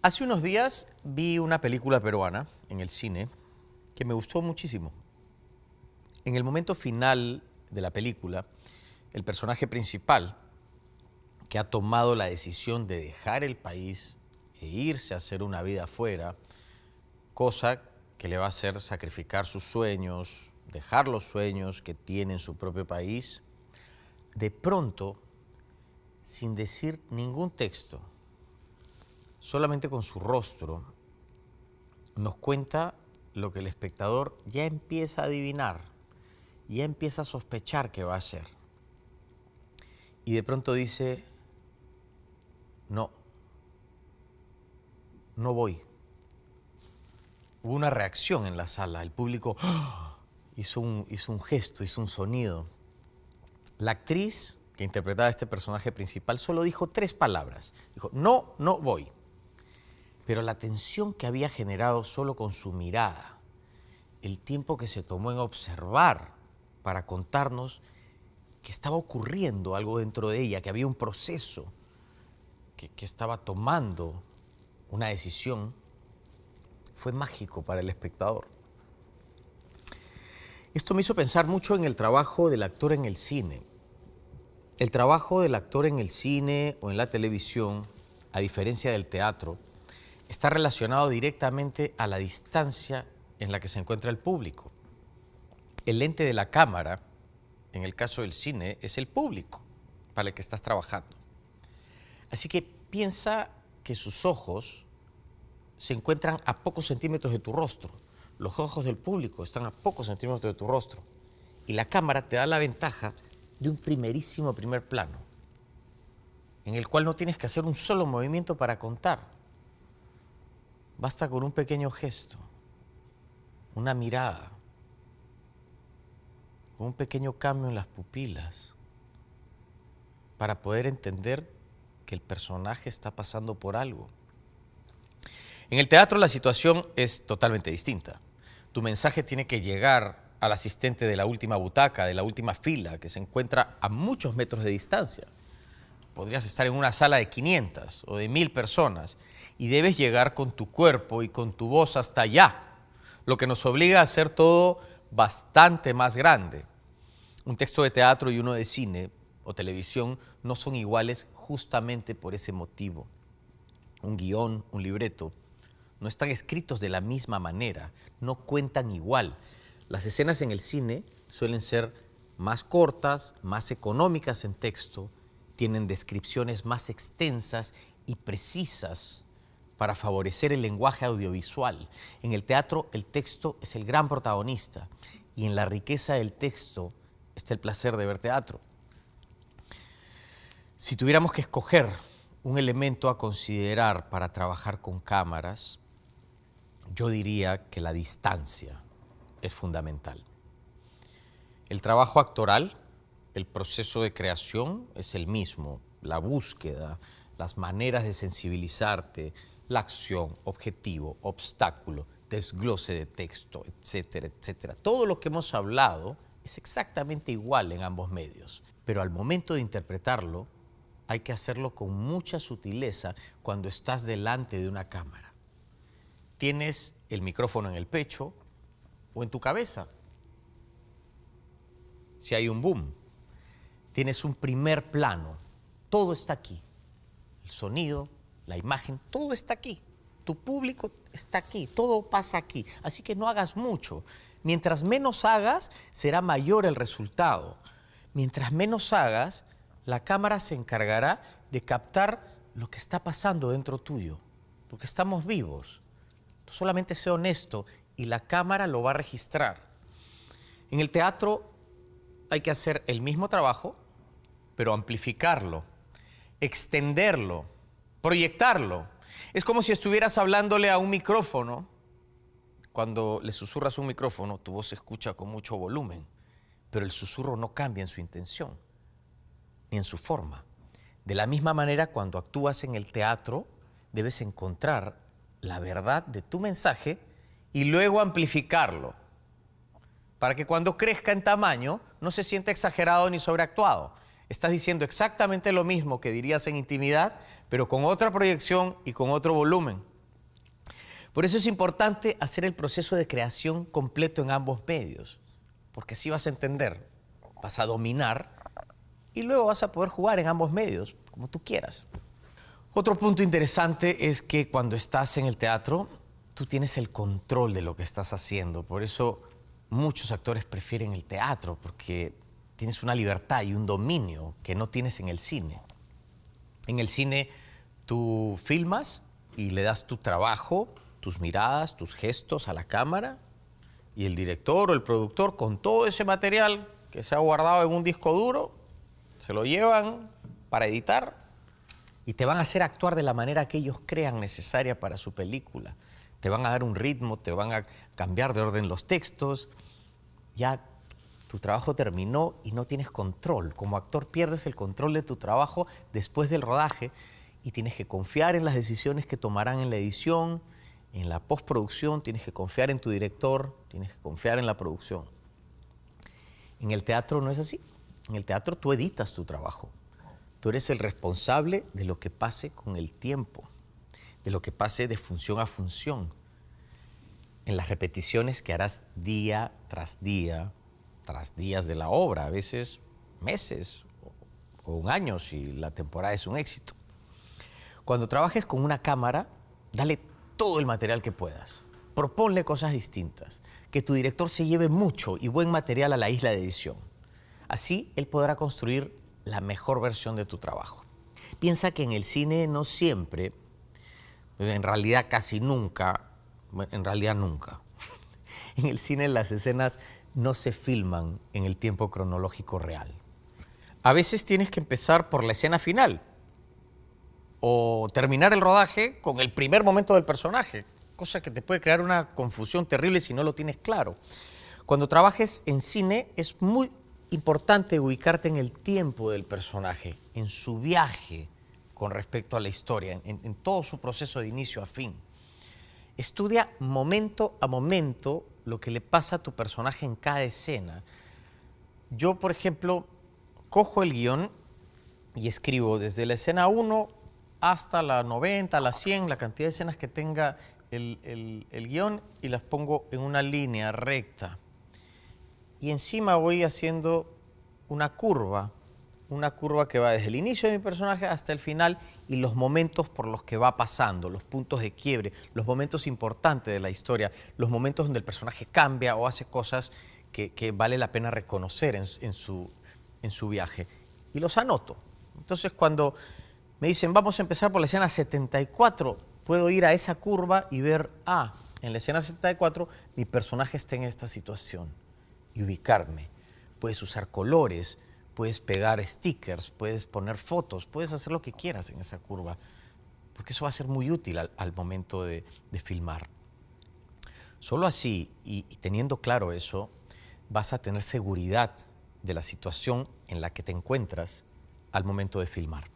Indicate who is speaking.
Speaker 1: Hace unos días vi una película peruana en el cine que me gustó muchísimo. En el momento final de la película, el personaje principal, que ha tomado la decisión de dejar el país e irse a hacer una vida afuera, cosa que le va a hacer sacrificar sus sueños, dejar los sueños que tiene en su propio país, de pronto, sin decir ningún texto, solamente con su rostro, nos cuenta lo que el espectador ya empieza a adivinar, ya empieza a sospechar que va a hacer. Y de pronto dice, no voy. Hubo una reacción en la sala, el público hizo un gesto, hizo un sonido. La actriz que interpretaba a este personaje principal solo dijo 3 palabras. Dijo, no voy. Pero la tensión que había generado solo con su mirada, el tiempo que se tomó en observar para contarnos que estaba ocurriendo algo dentro de ella, que había un proceso, que estaba tomando una decisión, fue mágico para el espectador. Esto me hizo pensar mucho en el trabajo del actor en el cine. El trabajo del actor en el cine o en la televisión, a diferencia del teatro, está relacionado directamente a la distancia en la que se encuentra el público. El lente de la cámara, en el caso del cine, es el público para el que estás trabajando. Así que piensa que sus ojos se encuentran a pocos centímetros de tu rostro. Los ojos del público están a pocos centímetros de tu rostro. Y la cámara te da la ventaja de un primer plano, en el cual no tienes que hacer un solo movimiento para contar. Basta con un pequeño gesto, una mirada, con un pequeño cambio en las pupilas, para poder entender que el personaje está pasando por algo. En el teatro la situación es totalmente distinta. Tu mensaje tiene que llegar al asistente de la última butaca, de la última fila, que se encuentra a muchos metros de distancia. Podrías estar en una sala de 500 o de 1000 personas y debes llegar con tu cuerpo y con tu voz hasta allá, lo que nos obliga a hacer todo bastante más grande. Un texto de teatro y uno de cine o televisión no son iguales justamente por ese motivo. Un guión, un libreto, no están escritos de la misma manera, no cuentan igual. Las escenas en el cine suelen ser más cortas, más económicas en texto, tienen descripciones más extensas y precisas para favorecer el lenguaje audiovisual. En el teatro el texto es el gran protagonista y en la riqueza del texto está el placer de ver teatro. Si tuviéramos que escoger un elemento a considerar para trabajar con cámaras, yo diría que la distancia es fundamental. El trabajo actoral, el proceso de creación es el mismo, la búsqueda, las maneras de sensibilizarte, la acción, objetivo, obstáculo, desglose de texto, etcétera, etcétera. Todo lo que hemos hablado es exactamente igual en ambos medios, pero al momento de interpretarlo hay que hacerlo con mucha sutileza cuando estás delante de una cámara. Tienes el micrófono en el pecho o en tu cabeza. Si hay un boom, tienes un primer plano, todo está aquí. El sonido, la imagen, todo está aquí. Tu público está aquí, todo pasa aquí. Así que no hagas mucho. Mientras menos hagas, será mayor el resultado. Mientras menos hagas, la cámara se encargará de captar lo que está pasando dentro tuyo, porque estamos vivos. Tú solamente sé honesto y la cámara lo va a registrar. En el teatro hay que hacer el mismo trabajo, pero amplificarlo, extenderlo, proyectarlo. Es como si estuvieras hablándole a un micrófono. Cuando le susurras un micrófono, tu voz se escucha con mucho volumen, pero el susurro no cambia en su intención, ni en su forma. De la misma manera, cuando actúas en el teatro, debes encontrar la verdad de tu mensaje y luego amplificarlo, para que cuando crezca en tamaño no se sienta exagerado ni sobreactuado. Estás diciendo exactamente lo mismo que dirías en intimidad, pero con otra proyección y con otro volumen. Por eso es importante hacer el proceso de creación completo en ambos medios, porque así vas a entender, vas a dominar y luego vas a poder jugar en ambos medios, como tú quieras. Otro punto interesante es que cuando estás en el teatro, tú tienes el control de lo que estás haciendo. Por eso muchos actores prefieren el teatro, porque tienes una libertad y un dominio que no tienes en el cine. En el cine tú filmas y le das tu trabajo, tus miradas, tus gestos a la cámara, y el director o el productor, con todo ese material que se ha guardado en un disco duro, se lo llevan para editar y te van a hacer actuar de la manera que ellos crean necesaria para su película. Te van a dar un ritmo, te van a cambiar de orden los textos. Ya tu trabajo terminó y no tienes control. Como actor pierdes el control de tu trabajo después del rodaje y tienes que confiar en las decisiones que tomarán en la edición, en la postproducción, tienes que confiar en tu director, tienes que confiar en la producción. En el teatro no es así. En el teatro tú editas tu trabajo. Tú eres el responsable de lo que pase con el tiempo, de lo que pase de función a función, en las repeticiones que harás día tras días de la obra, a veces meses o un año si la temporada es un éxito. Cuando trabajes con una cámara, dale todo el material que puedas. Proponle cosas distintas. Que tu director se lleve mucho y buen material a la isla de edición. Así, él podrá construir la mejor versión de tu trabajo. Piensa que en el cine no siempre, en realidad casi nunca, en realidad nunca, en el cine las escenas no se filman en el tiempo cronológico real. A veces tienes que empezar por la escena final o terminar el rodaje con el primer momento del personaje, cosa que te puede crear una confusión terrible si no lo tienes claro. Cuando trabajes en cine es muy importante ubicarte en el tiempo del personaje, en su viaje con respecto a la historia, en todo su proceso de inicio a fin. Estudia momento a momento lo que le pasa a tu personaje en cada escena. Yo, por ejemplo, cojo el guión y escribo desde la escena 1 hasta la 90, la 100, la cantidad de escenas que tenga el guión, y las pongo en una línea recta. Y encima voy haciendo una curva que va desde el inicio de mi personaje hasta el final y los momentos por los que va pasando, los puntos de quiebre, los momentos importantes de la historia, los momentos donde el personaje cambia o hace cosas que vale la pena reconocer en su viaje. Y los anoto. Entonces, cuando me dicen, vamos a empezar por la escena 74, puedo ir a esa curva y ver, en la escena 74 mi personaje está en esta situación, y ubicarme. Puedes usar colores, puedes pegar stickers, puedes poner fotos, puedes hacer lo que quieras en esa curva, porque eso va a ser muy útil al momento de filmar. Solo así, y teniendo claro eso, vas a tener seguridad de la situación en la que te encuentras al momento de filmar.